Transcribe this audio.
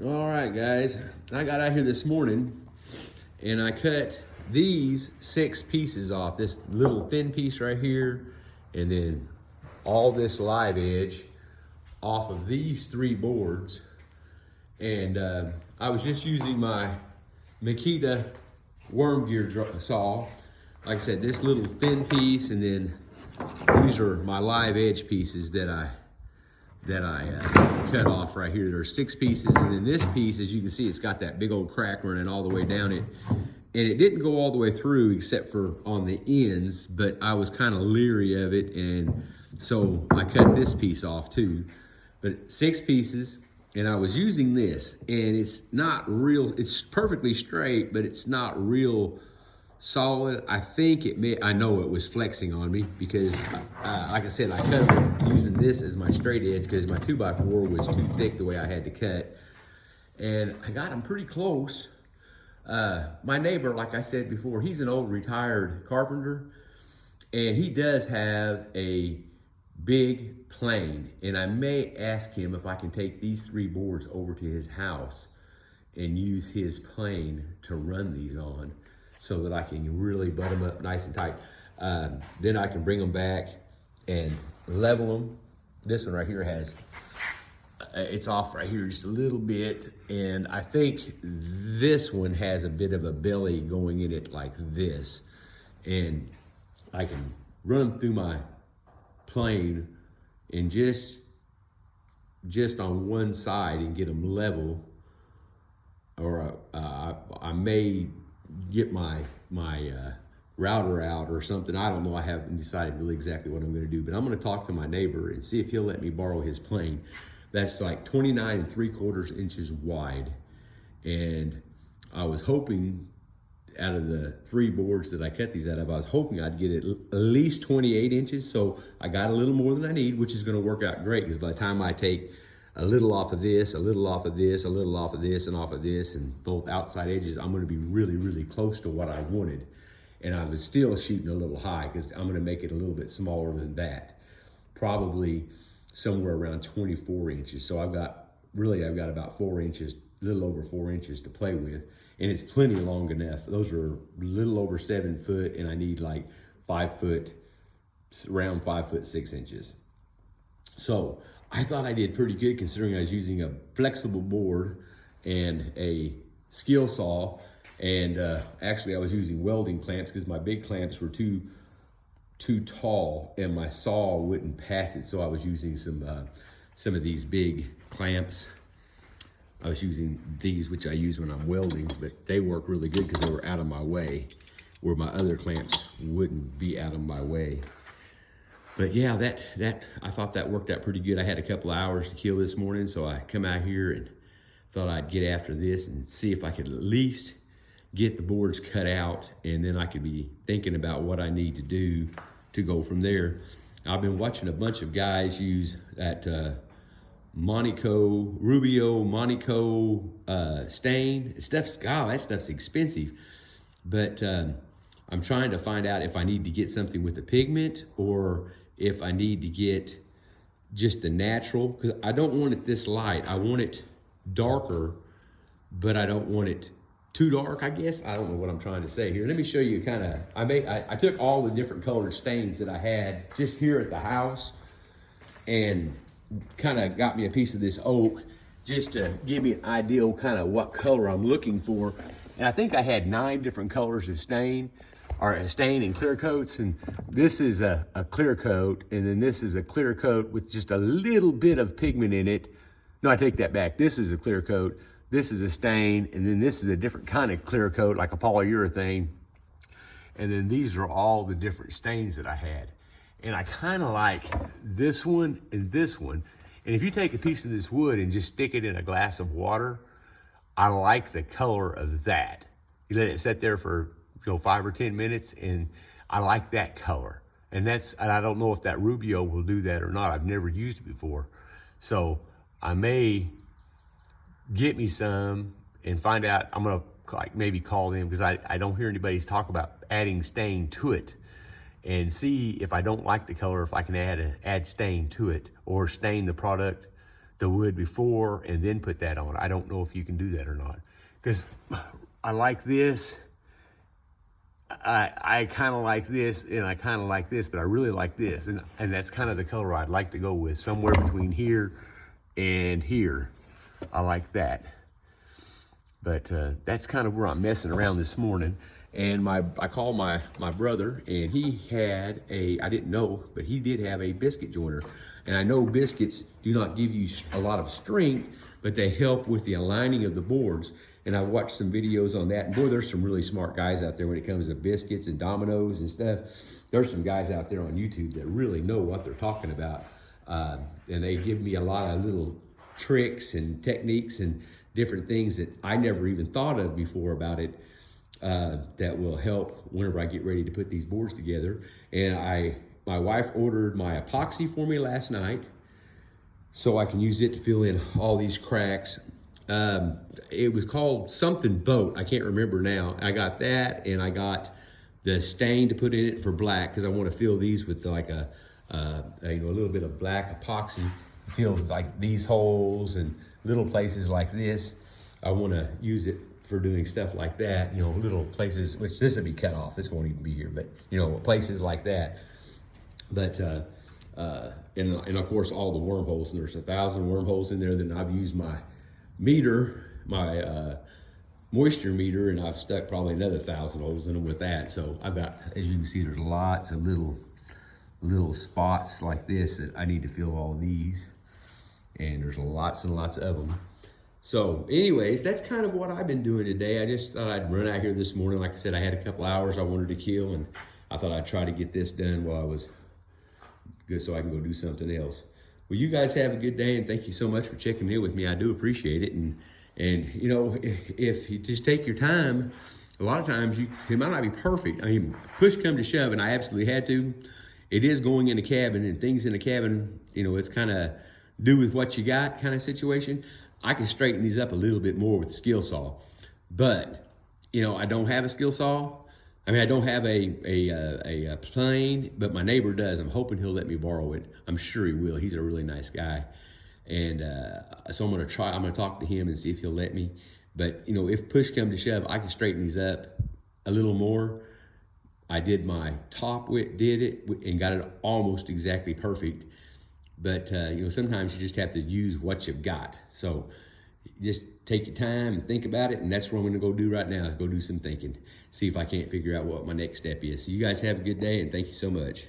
All right, guys. I got out here this morning and I cut these 6 pieces off. This little thin piece right here, and then all this live edge off of these 3 boards. And I was just using my Makita worm gear saw. Like I said, this little thin piece, and then these are my live edge pieces that I cut off right here. There's 6 pieces, and in this piece, as you can see, it's got that big old crack running all the way down it. And it didn't go all the way through except for on the ends, but I was kind of leery of it, and so I cut this piece off too. But 6 pieces, and I was using this, and it's not real, it's perfectly straight, but it's not real solid. I think I know it was flexing on me because, like I said, I cut it using this as my straight edge because my 2x4 was too thick the way I had to cut. And I got them pretty close. My neighbor, like I said before, he's an old retired carpenter, and he does have a big plane. And I may ask him if I can take these 3 boards over to his house and use his plane to run these on, so that I can really butt them up nice and tight. Then I can bring them back and level them. This one right here has, it's off right here just a little bit. And I think this one has a bit of a belly going in it like this. And I can run through my plane and just on one side and get them level. Or I may get my router out or something. I don't know. I haven't decided really exactly what I'm going to do, but I'm going to talk to my neighbor and see if he'll let me borrow his plane. That's like 29 3/4 inches wide. And I was hoping, out of the 3 boards that I cut these out of, I was hoping I'd get it at least 28 inches. So I got a little more than I need, which is going to work out great, because by the time I take a little off of this, a little off of this, a little off of this, and off of this, and both outside edges, I'm going to be really, really close to what I wanted. And I was still shooting a little high because I'm going to make it a little bit smaller than that, probably somewhere around 24 inches. So I've got about 4 inches, a little over 4 inches to play with, and it's plenty long enough. Those are a little over 7 foot, and I need like 5 foot, around 5 foot 6 inches. So I thought I did pretty good, considering I was using a flexible board and a skill saw. And actually I was using welding clamps because my big clamps were too tall and my saw wouldn't pass it. So I was using some of these big clamps. I was using these, which I use when I'm welding, but they work really good because they were out of my way, where my other clamps wouldn't be out of my way. But yeah, that I thought that worked out pretty good. I had a couple of hours to kill this morning, so I come out here and thought I'd get after this and see if I could at least get the boards cut out, and then I could be thinking about what I need to do to go from there. I've been watching a bunch of guys use that Rubio Monaco stain. That stuff's expensive, but I'm trying to find out if I need to get something with the pigment or if I need to get just the natural, because I don't want it this light. I want it darker, but I don't want it too dark, I guess. I don't know what I'm trying to say here. Let me show you kind of, I took all the different colored stains that I had just here at the house and kind of got me a piece of this oak just to give me an idea kind of what color I'm looking for. And I think I had 9 different colors of stain, or stain and clear coats. And this is a clear coat, and then this is a clear coat with just a little bit of pigment in it. No, I take that back. This is a clear coat, this is a stain, and then this is a different kind of clear coat, like a polyurethane. And then these are all the different stains that I had. And I kind of like this one and this one. And if you take a piece of this wood and just stick it in a glass of water, I like the color of that. You let it sit there for 5 or 10 minutes, and I like that color. And I don't know if that Rubio will do that or not. I've never used it before. So I may get me some and find out. I'm gonna maybe call them, because I don't hear anybody talk about adding stain to it, and see if I don't like the color, if I can add stain to it, or stain the product the wood before and then put that on. I don't know if you can do that or not, because I like this. I kind of like this, and I kind of like this, but I really like this, and that's kind of the color I'd like to go with, somewhere between here and here. I like that. But that's kind of where I'm messing around this morning. And I called my brother, and he had I didn't know, but he did have a biscuit joiner. And I know biscuits do not give you a lot of strength, but they help with the aligning of the boards. And I watched some videos on that, and boy, there's some really smart guys out there when it comes to biscuits and dominoes and stuff. There's some guys out there on YouTube that really know what they're talking about. And they give me a lot of little tricks and techniques and different things that I never even thought of before about it, that will help whenever I get ready to put these boards together. And my wife ordered my epoxy for me last night, so I can use it to fill in all these cracks. It was called something boat. I can't remember now. I got that, and I got the stain to put in it for black, because I want to fill these with like a little bit of black epoxy. Fill like these holes and little places like this. I want to use it for doing stuff like that. You know, little places, which this will be cut off. This won't even be here, but you know, places like that. But and of course all the wormholes. And there's 1,000 wormholes in there. Then I've used my meter, my moisture meter, and I've stuck probably another 1,000 holes in them with that. So I've got, as you can see, there's lots of little spots like this that I need to fill all these. And there's lots and lots of them. So anyways, that's kind of what I've been doing today. I just thought I'd run out here this morning. Like I said, I had a couple hours I wanted to kill, and I thought I'd try to get this done while I was good, so I can go do something else. Well, you guys have a good day, and thank you so much for checking in with me. I do appreciate it. And you know, if you just take your time, a lot of times it might not be perfect. I mean, push come to shove, and I absolutely had to. It is going in a cabin, and things in a cabin, you know, it's kind of do with what you got kind of situation. I can straighten these up a little bit more with the skill saw, but you know, I don't have a skill saw. I mean, I don't have a plane, but my neighbor does. I'm hoping he'll let me borrow it. I'm sure he will. He's a really nice guy. And so I'm gonna talk to him and see if he'll let me. But you know, if push come to shove, I can straighten these up a little more. I did my top width, did it, and got it almost exactly perfect. But you know, sometimes you just have to use what you've got. So just take your time and think about it, and that's what I'm gonna go do right now, is go do some thinking. See if I can't figure out what my next step is. So you guys have a good day, and thank you so much.